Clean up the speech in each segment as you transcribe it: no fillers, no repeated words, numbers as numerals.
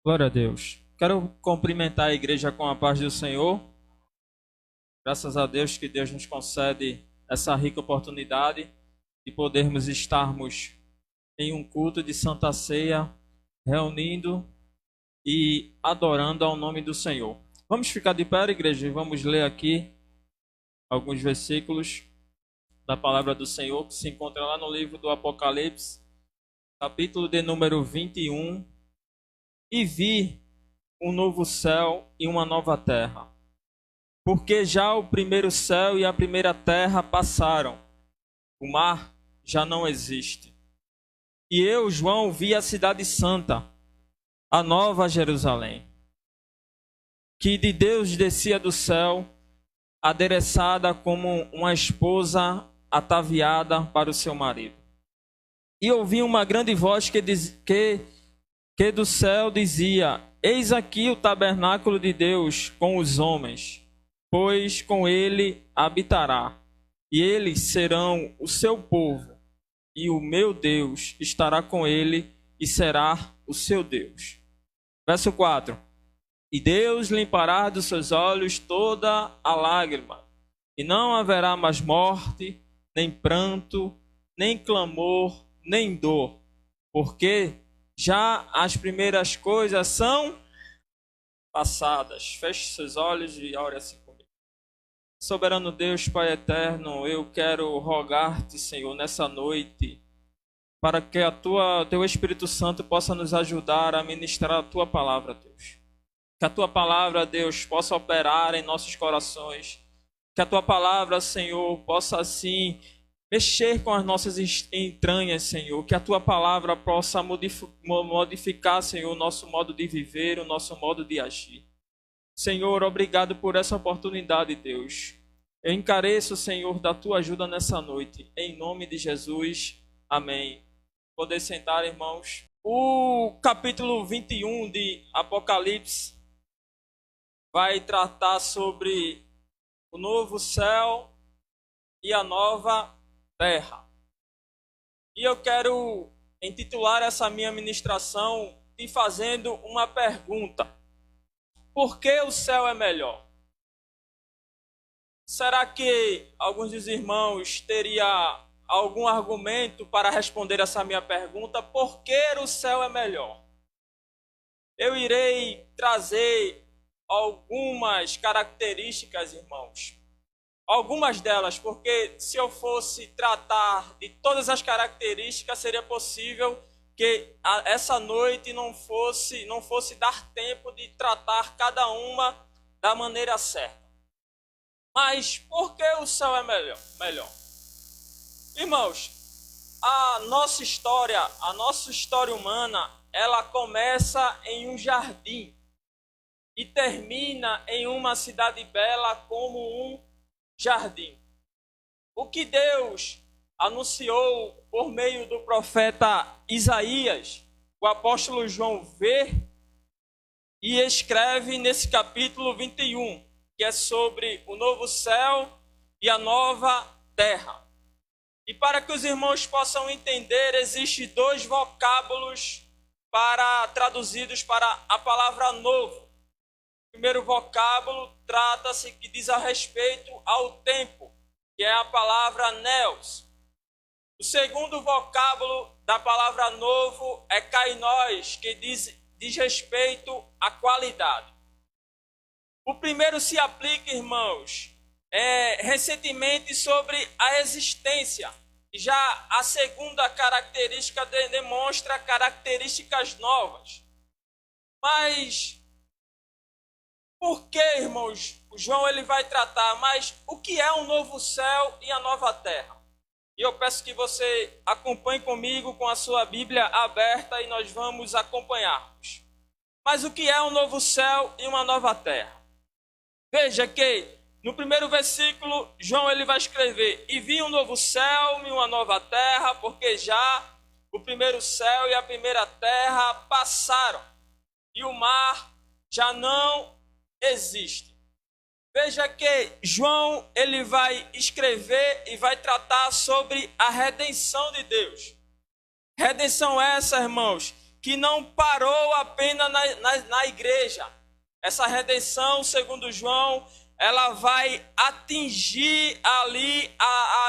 Glória a Deus. Quero cumprimentar a igreja com a paz do Senhor. Graças a Deus que Deus nos concede essa rica oportunidade de podermos estarmos em um culto de Santa Ceia, reunindo e adorando ao nome do Senhor. Vamos ficar de pé, igreja, e vamos ler aqui alguns versículos da palavra do Senhor que se encontra lá no livro do Apocalipse, capítulo de número 21. E vi um novo céu e uma nova terra, porque já o primeiro céu e a primeira terra passaram, o mar já não existe. E eu, João, vi a cidade santa, a nova Jerusalém, que de Deus descia do céu, adereçada como uma esposa ataviada para o seu marido. E ouvi uma grande voz que do céu dizia: Eis aqui o tabernáculo de Deus com os homens, pois com ele habitará, e eles serão o seu povo, e o meu Deus estará com ele e será o seu Deus. Verso 4. E Deus limpará dos seus olhos toda a lágrima, e não haverá mais morte, nem pranto, nem clamor, nem dor, porque já as primeiras coisas são passadas. Feche seus olhos e ore assim comigo. Soberano Deus, Pai eterno, eu quero rogar-te, Senhor, nessa noite, para que teu Espírito Santo possa nos ajudar a ministrar a tua palavra, Deus. Que a tua palavra, Deus, possa operar em nossos corações. Que a tua palavra, Senhor, possa assim mexer com as nossas entranhas, Senhor. Que a tua palavra possa modificar, Senhor, o nosso modo de viver, o nosso modo de agir. Senhor, obrigado por essa oportunidade, Deus. Eu encareço, Senhor, da tua ajuda nessa noite. Em nome de Jesus. Amém. Poder sentar, irmãos. O capítulo 21 de Apocalipse vai tratar sobre o novo céu e a nova terra. E eu quero intitular essa minha ministração te fazendo uma pergunta: por que o céu é melhor? Será que alguns dos irmãos teriam algum argumento para responder essa minha pergunta? Por que o céu é melhor? Eu irei trazer algumas características, irmãos. Algumas delas, porque se eu fosse tratar de todas as características, seria possível que essa noite não fosse dar tempo de tratar cada uma da maneira certa. Mas por que o céu é melhor? Irmãos, a nossa história humana, ela começa em um jardim e termina em uma cidade bela como um jardim. O que Deus anunciou por meio do profeta Isaías, o apóstolo João vê e escreve nesse capítulo 21, que é sobre o novo céu e a nova terra. E para que os irmãos possam entender, existem dois vocábulos traduzidos para a palavra novo. O primeiro vocábulo trata-se que diz a respeito ao tempo, que é a palavra neos. O segundo vocábulo da palavra novo é kainós, que diz respeito à qualidade. O primeiro se aplica, irmãos, recentemente sobre a existência. Já a segunda característica demonstra características novas. Mas por que, irmãos, o João ele vai tratar, mas o que é um novo céu e a nova terra? E eu peço que você acompanhe comigo com a sua Bíblia aberta e nós vamos acompanharmos. Mas o que é um novo céu e uma nova terra? Veja que no primeiro versículo, João ele vai escrever: E vi um novo céu e uma nova terra, porque já o primeiro céu e a primeira terra passaram, e o mar já não existe. Veja que João ele vai escrever e vai tratar sobre a redenção de Deus. Redenção essa, irmãos, que não parou apenas na igreja. Essa redenção, segundo João, ela vai atingir ali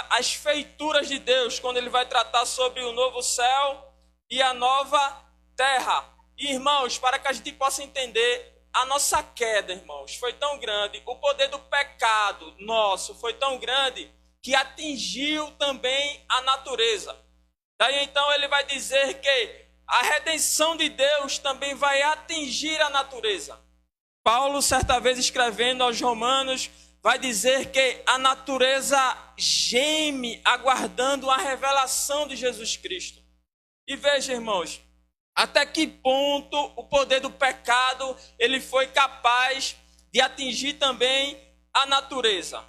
as feituras de Deus, quando ele vai tratar sobre o novo céu e a nova terra. E, irmãos, para que a gente possa entender, a nossa queda, irmãos, foi tão grande, o poder do pecado nosso foi tão grande, que atingiu também a natureza. Daí então ele vai dizer que a redenção de Deus também vai atingir a natureza. Paulo, certa vez escrevendo aos Romanos, vai dizer que a natureza geme aguardando a revelação de Jesus Cristo. E veja, irmãos, até que ponto o poder do pecado ele foi capaz de atingir também a natureza.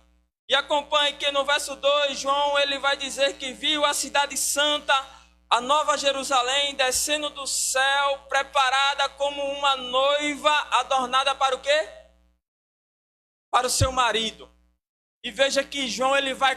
E acompanhe que no verso 2, João ele vai dizer que viu a cidade santa, a nova Jerusalém, descendo do céu, preparada como uma noiva adornada para o quê? Para o seu marido. E veja que João ele vai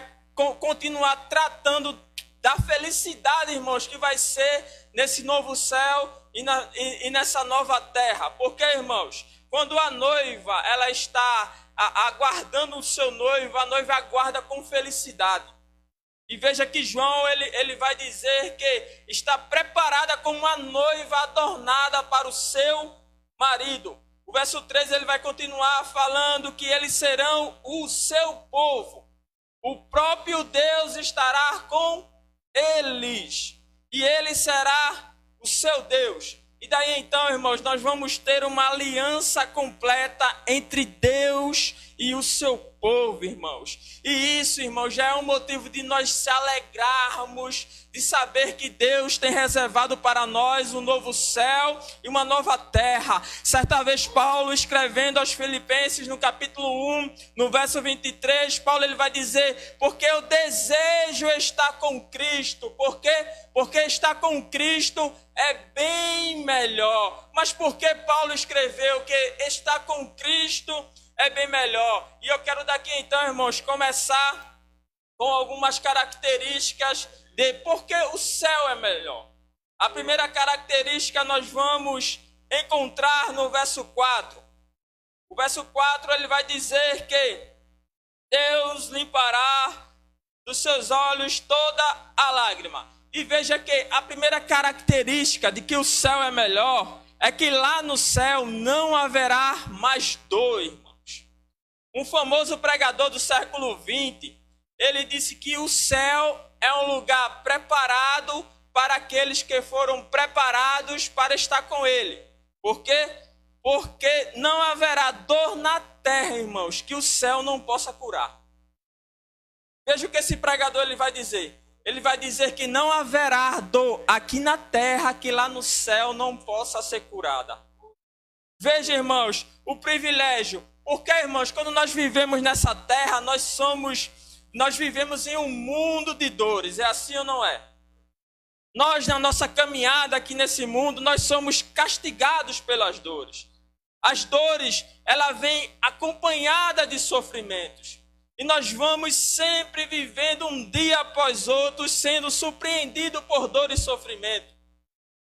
continuar tratando da felicidade, irmãos, que vai ser nesse novo céu e nessa nova terra. Porque, irmãos, quando a noiva ela está aguardando o seu noivo, a noiva aguarda com felicidade. E veja que João ele vai dizer que está preparada como uma noiva adornada para o seu marido. O verso 3 ele vai continuar falando que eles serão o seu povo. O próprio Deus estará com eles. E ele será o seu Deus. E daí então, irmãos, nós vamos ter uma aliança completa entre Deus e o seu povo, irmãos. E isso, irmãos, já é um motivo de nós se alegrarmos, de saber que Deus tem reservado para nós um novo céu e uma nova terra. Certa vez Paulo, escrevendo aos Filipenses, no capítulo 1, no verso 23, Paulo ele vai dizer, porque eu desejo estar com Cristo. Por quê? Porque estar com Cristo é bem melhor. Mas por que Paulo escreveu que estar com Cristo é bem melhor? E eu quero daqui então, irmãos, começar com algumas características de por que o céu é melhor. A primeira característica nós vamos encontrar no verso 4. O verso 4 ele vai dizer que Deus limpará dos seus olhos toda a lágrima. E veja que a primeira característica de que o céu é melhor é que lá no céu não haverá mais dor, irmãos. Um famoso pregador do século XX, ele disse que o céu é um lugar preparado para aqueles que foram preparados para estar com ele. Por quê? Porque não haverá dor na terra, irmãos, que o céu não possa curar. Veja o que esse pregador ele vai dizer. Ele vai dizer que não haverá dor aqui na terra que lá no céu não possa ser curada. Veja, irmãos, o privilégio. Porque, irmãos, quando nós vivemos nessa terra, nós vivemos em um mundo de dores. É assim ou não é? Nós, na nossa caminhada aqui nesse mundo, nós somos castigados pelas dores. As dores, ela vem acompanhada de sofrimentos. E nós vamos sempre vivendo um dia após outro, sendo surpreendido por dor e sofrimento.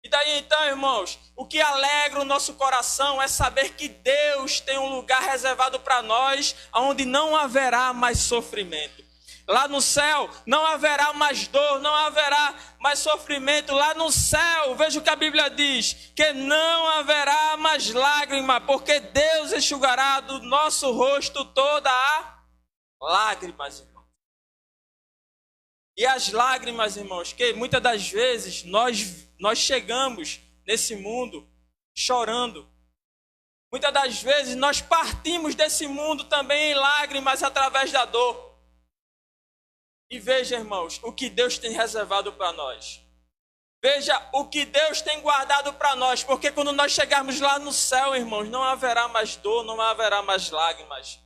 E daí então, irmãos, o que alegra o nosso coração é saber que Deus tem um lugar reservado para nós, onde não haverá mais sofrimento. Lá no céu não haverá mais dor, não haverá mais sofrimento. Lá no céu, veja o que a Bíblia diz, que não haverá mais lágrima, porque Deus enxugará do nosso rosto toda a lágrimas, irmãos. E as lágrimas, irmãos, que muitas das vezes nós chegamos nesse mundo chorando. Muitas das vezes nós partimos desse mundo também em lágrimas através da dor. E veja, irmãos, o que Deus tem reservado para nós. Veja o que Deus tem guardado para nós, porque quando nós chegarmos lá no céu, irmãos, não haverá mais dor, não haverá mais lágrimas.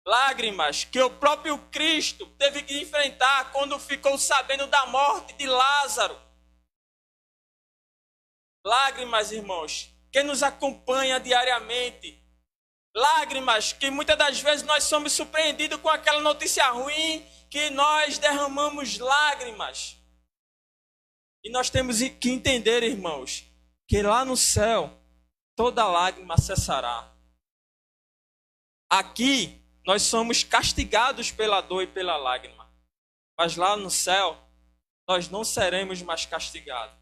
Lágrimas que o próprio Cristo teve que enfrentar quando ficou sabendo da morte de Lázaro. Lágrimas, irmãos, que nos acompanha diariamente. Lágrimas que muitas das vezes nós somos surpreendidos com aquela notícia ruim, que nós derramamos lágrimas. E nós temos que entender, irmãos, que lá no céu toda lágrima cessará. Aqui nós somos castigados pela dor e pela lágrima. Mas lá no céu nós não seremos mais castigados.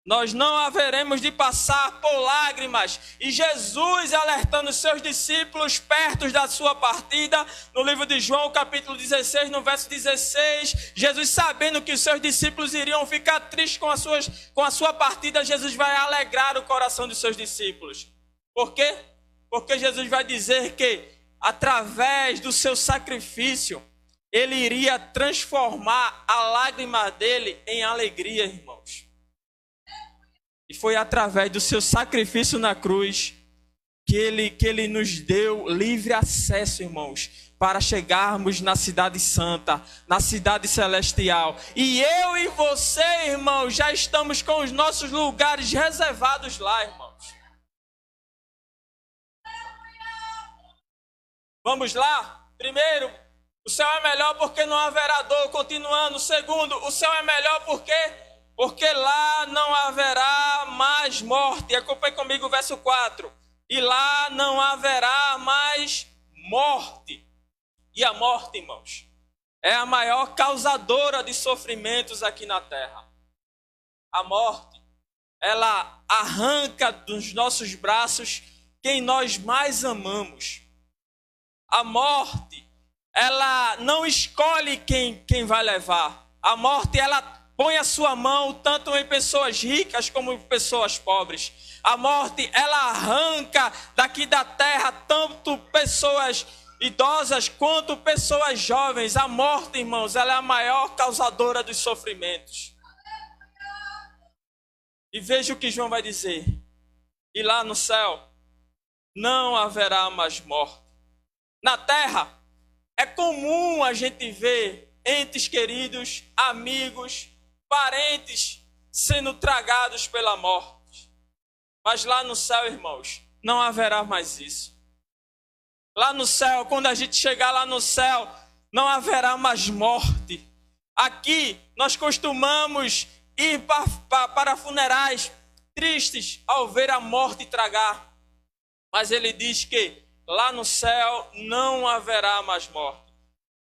Nós não haveremos de passar por lágrimas. E Jesus alertando os seus discípulos perto da sua partida, no livro de João, capítulo 16, no verso 16, Jesus sabendo que os seus discípulos iriam ficar tristes com a sua partida, Jesus vai alegrar o coração dos seus discípulos. Por quê? Porque Jesus vai dizer que através do seu sacrifício, ele iria transformar a lágrima dele em alegria, irmãos. E foi através do seu sacrifício na cruz que ele nos deu livre acesso, irmãos, para chegarmos na cidade santa, na cidade celestial. E eu e você, irmãos, já estamos com os nossos lugares reservados lá, irmãos. Vamos lá? Primeiro, o céu é melhor porque não haverá dor. Continuando. Segundo, o céu é melhor porque lá não haverá mais morte. Acompanhe comigo o verso 4. E lá não haverá mais morte. E a morte, irmãos, é a maior causadora de sofrimentos aqui na terra. A morte, ela arranca dos nossos braços quem nós mais amamos. A morte, ela não escolhe quem vai levar. A morte, ela põe a sua mão tanto em pessoas ricas como em pessoas pobres. A morte, ela arranca daqui da terra tanto pessoas idosas quanto pessoas jovens. A morte, irmãos, ela é a maior causadora dos sofrimentos. E veja o que João vai dizer. E lá no céu não haverá mais morte. Na terra, é comum a gente ver entes queridos, amigos, parentes sendo tragados pela morte. Mas lá no céu, irmãos, não haverá mais isso. Lá no céu, quando a gente chegar lá no céu, não haverá mais morte. Aqui, nós costumamos ir para funerais tristes ao ver a morte tragar. Mas ele diz que lá no céu não haverá mais morte.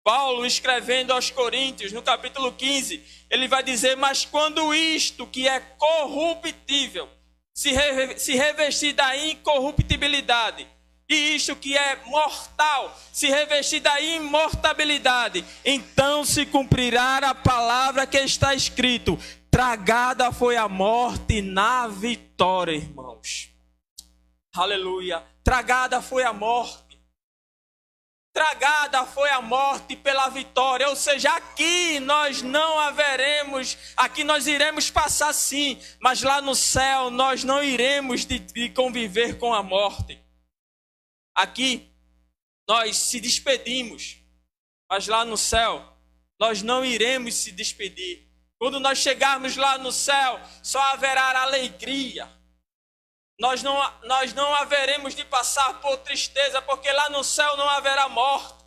Paulo, escrevendo aos Coríntios, no capítulo 15, ele vai dizer: mas quando isto que é corruptível se revestir da incorruptibilidade, e isto que é mortal se revestir da imortabilidade, então se cumprirá a palavra que está escrito: tragada foi a morte na vitória, irmãos. Aleluia. Tragada foi a morte. Tragada foi a morte pela vitória. Ou seja, aqui nós não haveremos, aqui nós iremos passar sim, mas lá no céu nós não iremos de conviver com a morte. Aqui nós se despedimos, mas lá no céu nós não iremos se despedir. Quando nós chegarmos lá no céu, só haverá alegria. Nós não haveremos de passar por tristeza, porque lá no céu não haverá morte.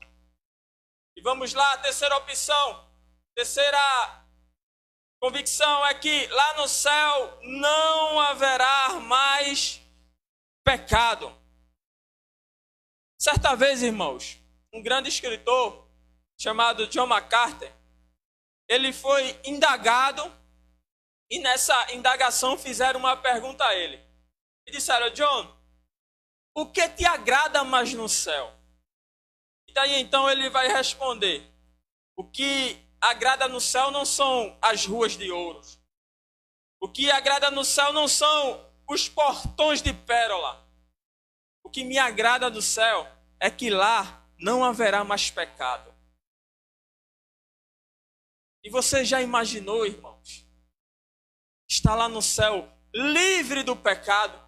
E vamos lá, a terceira opção, terceira convicção é que lá no céu não haverá mais pecado. Certa vez, irmãos, um grande escritor chamado John MacArthur, ele foi indagado e nessa indagação fizeram uma pergunta a ele. E disseram: John, o que te agrada mais no céu? E daí então ele vai responder: o que agrada no céu não são as ruas de ouro. O que agrada no céu não são os portões de pérola. O que me agrada do céu é que lá não haverá mais pecado. E você já imaginou, irmãos, estar lá no céu livre do pecado?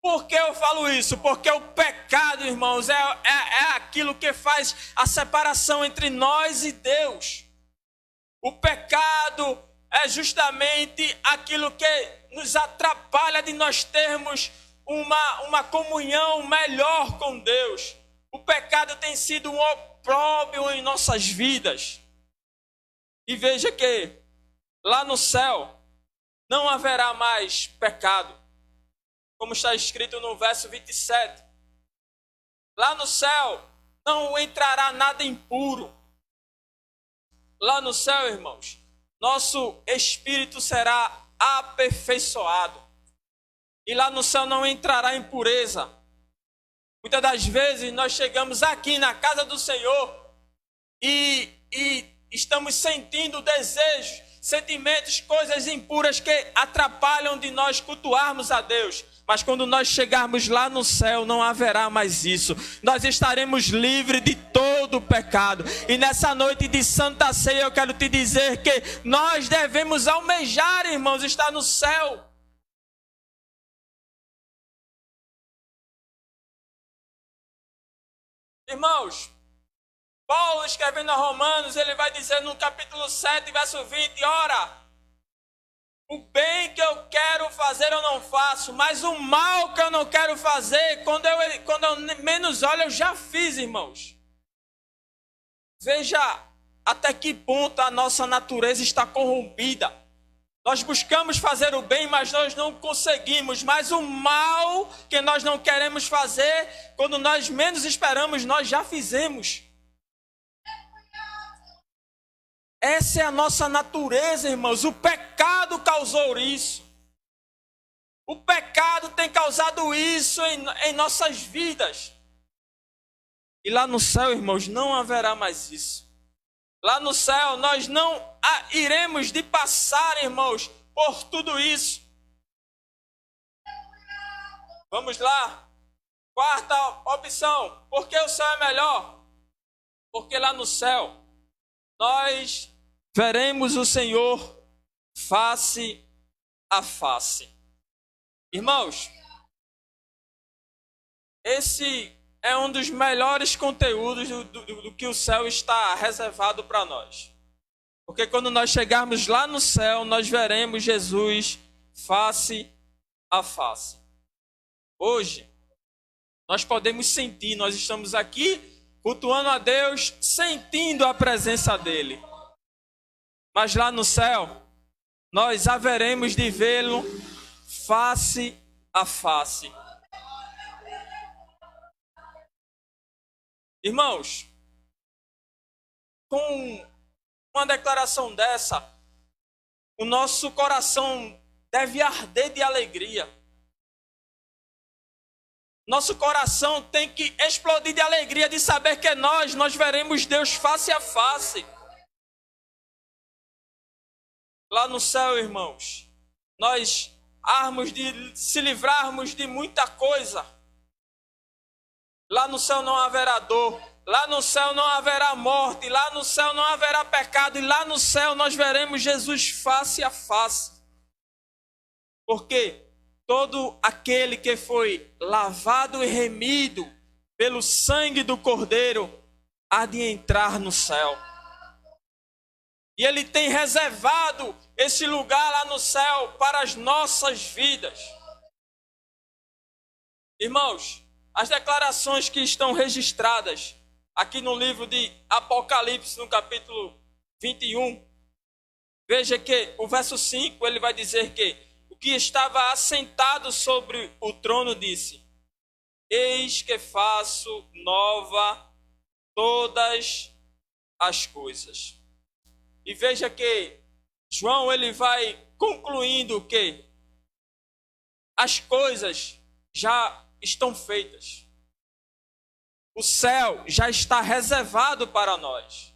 Por que eu falo isso? Porque o pecado, irmãos, é aquilo que faz a separação entre nós e Deus. O pecado é justamente aquilo que nos atrapalha de nós termos uma comunhão melhor com Deus. O pecado tem sido um opróbrio em nossas vidas. E veja que lá no céu não haverá mais pecado, como está escrito no verso 27. Lá no céu não entrará nada impuro. Lá no céu, irmãos, nosso espírito será aperfeiçoado. E lá no céu não entrará impureza. Muitas das vezes nós chegamos aqui na casa do Senhor e estamos sentindo desejos, sentimentos, coisas impuras que atrapalham de nós cultuarmos a Deus. Mas quando nós chegarmos lá no céu, não haverá mais isso. Nós estaremos livres de todo o pecado. E nessa noite de Santa Ceia, eu quero te dizer que nós devemos almejar, irmãos, estar no céu. Irmãos, Paulo, escrevendo a Romanos, ele vai dizer no capítulo 7, verso 20, ora, o bem que eu quero fazer eu não faço, mas o mal que eu não quero fazer, quando eu menos olho, eu já fiz, irmãos. Veja até que ponto a nossa natureza está corrompida. Nós buscamos fazer o bem, mas nós não conseguimos. Mas o mal que nós não queremos fazer, quando nós menos esperamos, nós já fizemos. Essa é a nossa natureza, irmãos. O pecado causou isso. O pecado tem causado isso em nossas vidas. E lá no céu, irmãos, não haverá mais isso. Lá no céu, nós não iremos de passar, irmãos, por tudo isso. Vamos lá. Quarta opção. Por que o céu é melhor? Porque lá no céu, nós veremos o Senhor face a face. Irmãos, esse é um dos melhores conteúdos do que o céu está reservado para nós. Porque quando nós chegarmos lá no céu, nós veremos Jesus face a face. Hoje, nós podemos sentir, nós estamos aqui cultuando a Deus, sentindo a presença dEle. Mas lá no céu, nós haveremos de vê-lo face a face. Irmãos, com uma declaração dessa, o nosso coração deve arder de alegria. Nosso coração tem que explodir de alegria de saber que nós veremos Deus face a face. Lá no céu, irmãos, nós armos de se livrarmos de muita coisa. Lá no céu não haverá dor, lá no céu não haverá morte, lá no céu não haverá pecado, e lá no céu nós veremos Jesus face a face. Porque todo aquele que foi lavado e remido pelo sangue do Cordeiro há de entrar no céu. E Ele tem reservado esse lugar lá no céu para as nossas vidas. Irmãos, as declarações que estão registradas aqui no livro de Apocalipse, no capítulo 21, veja que o verso 5, ele vai dizer que o que estava assentado sobre o trono disse: eis que faço nova todas as coisas. E veja que João, ele vai concluindo que as coisas já estão feitas. O céu já está reservado para nós.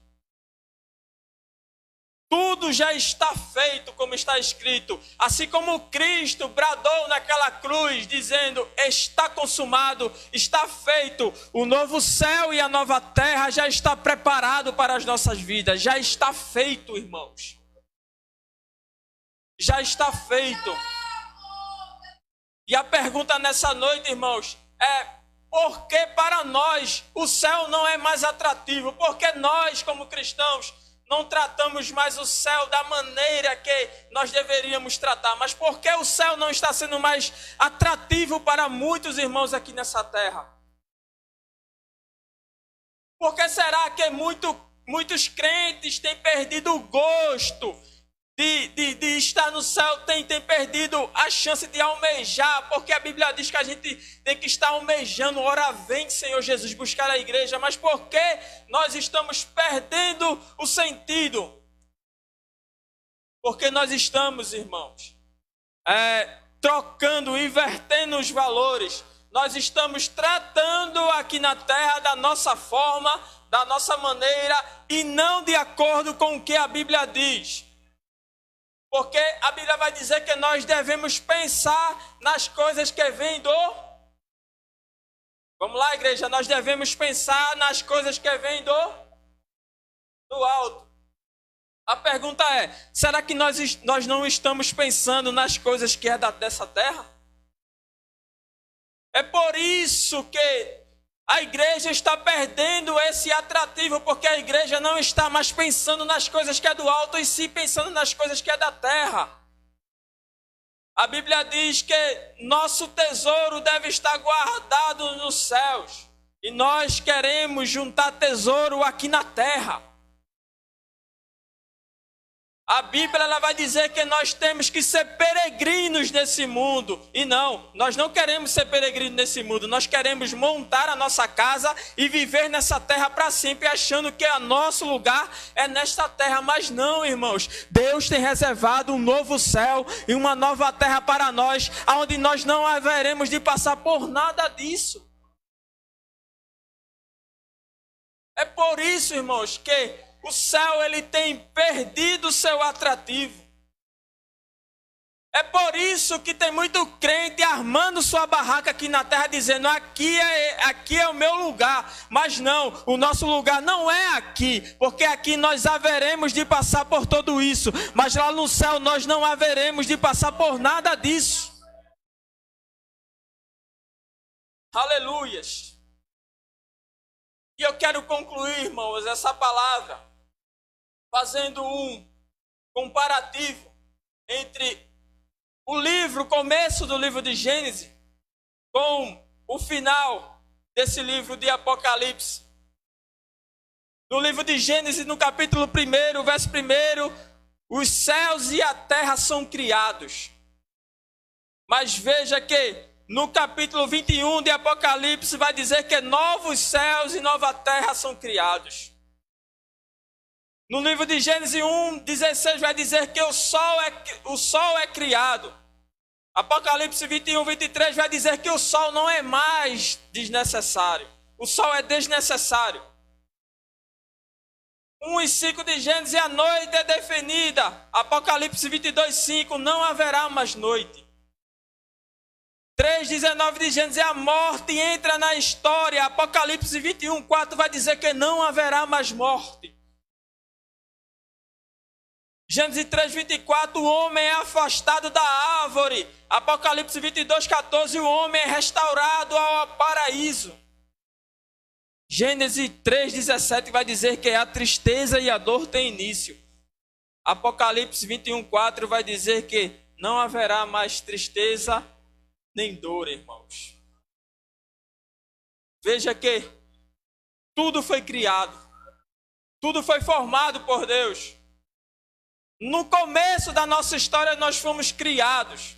Tudo já está feito, como está escrito. Assim como Cristo bradou naquela cruz, dizendo: está consumado, está feito. O novo céu e a nova terra já está preparado para as nossas vidas. Já está feito, irmãos. Já está feito. E a pergunta nessa noite, irmãos, é: por que para nós o céu não é mais atrativo? Por que nós, como cristãos, não tratamos mais o céu da maneira que nós deveríamos tratar? Mas por que o céu não está sendo mais atrativo para muitos irmãos aqui nessa terra? Por que será que muitos crentes têm perdido o gosto de estar no céu, tem perdido a chance de almejar, porque a Bíblia diz que a gente tem que estar almejando. Ora vem, Senhor Jesus, buscar a igreja. Mas por que nós estamos perdendo o sentido? Porque nós estamos, irmãos, trocando, invertendo os valores. Nós estamos tratando aqui na terra da nossa forma, da nossa maneira, e não de acordo com o que a Bíblia diz. Porque a Bíblia vai dizer que nós devemos pensar nas coisas que vêm do... Vamos lá, igreja, nós devemos pensar nas coisas que vêm do alto. A pergunta é, será que nós não estamos pensando nas coisas que é dessa terra? É por isso que a igreja está perdendo esse atrativo, porque a igreja não está mais pensando nas coisas que é do alto, e sim pensando nas coisas que é da terra. A Bíblia diz que nosso tesouro deve estar guardado nos céus, e nós queremos juntar tesouro aqui na terra. A Bíblia ela vai dizer que nós temos que ser peregrinos nesse mundo. E não, nós não queremos ser peregrinos nesse mundo. Nós queremos montar a nossa casa e viver nessa terra para sempre, achando que o nosso lugar é nesta terra. Mas não, irmãos. Deus tem reservado um novo céu e uma nova terra para nós, onde nós não haveremos de passar por nada disso. É por isso, irmãos, que o céu ele tem perdido o seu atrativo. É por isso que tem muito crente armando sua barraca aqui na terra, dizendo aqui é o meu lugar. Mas não, o nosso lugar não é aqui, porque aqui nós haveremos de passar por tudo isso. Mas lá no céu nós não haveremos de passar por nada disso. Aleluias. E eu quero concluir, irmãos, essa palavra fazendo um comparativo entre o começo do livro de Gênesis, com o final desse livro de Apocalipse. No livro de Gênesis, no capítulo 1, verso 1, os céus e a terra são criados. Mas veja que no capítulo 21 de Apocalipse vai dizer que novos céus e nova terra são criados. No livro de Gênesis 1:16 vai dizer que o sol é criado. Apocalipse 21:23 vai dizer que o sol não é mais desnecessário. O sol é desnecessário. 1:5 de Gênesis, a noite é definida. Apocalipse 22:5, não haverá mais noite. 3:19 de Gênesis, a morte entra na história. Apocalipse 21:4 vai dizer que não haverá mais morte. Gênesis 3:24, o homem é afastado da árvore. Apocalipse 22:14, o homem é restaurado ao paraíso. Gênesis 3:17 vai dizer que a tristeza e a dor têm início. Apocalipse 21:4 vai dizer que não haverá mais tristeza nem dor, irmãos. Veja que tudo foi criado. Tudo foi formado por Deus. No começo da nossa história nós fomos criados.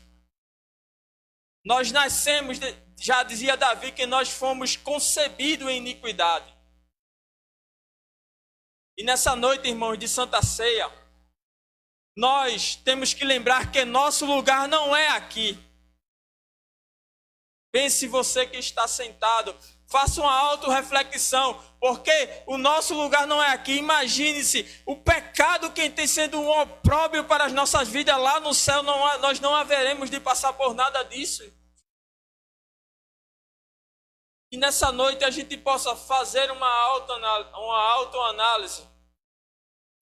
Nós nascemos, já dizia Davi, que nós fomos concebidos em iniquidade. E nessa noite, irmãos, de Santa Ceia, nós temos que lembrar que nosso lugar não é aqui. Pense você que está sentado, faça uma autorreflexão, porque o nosso lugar não é aqui. Imagine-se, o pecado que tem sendo um opróbrio para as nossas vidas lá no céu, nós não haveremos de passar por nada disso. E nessa noite a gente possa fazer uma autoanálise,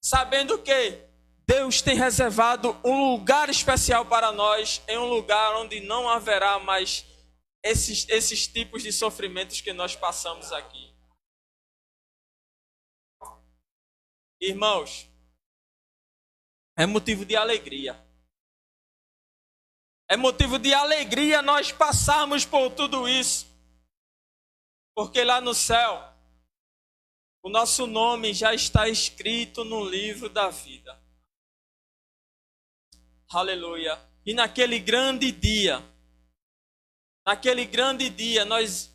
sabendo que Deus tem reservado um lugar especial para nós, em um lugar onde não haverá mais esses tipos de sofrimentos que nós passamos aqui. Irmãos, é motivo de alegria. É motivo de alegria nós passarmos por tudo isso. Porque lá no céu, o nosso nome já está escrito no livro da vida. Aleluia. E naquele grande dia, nós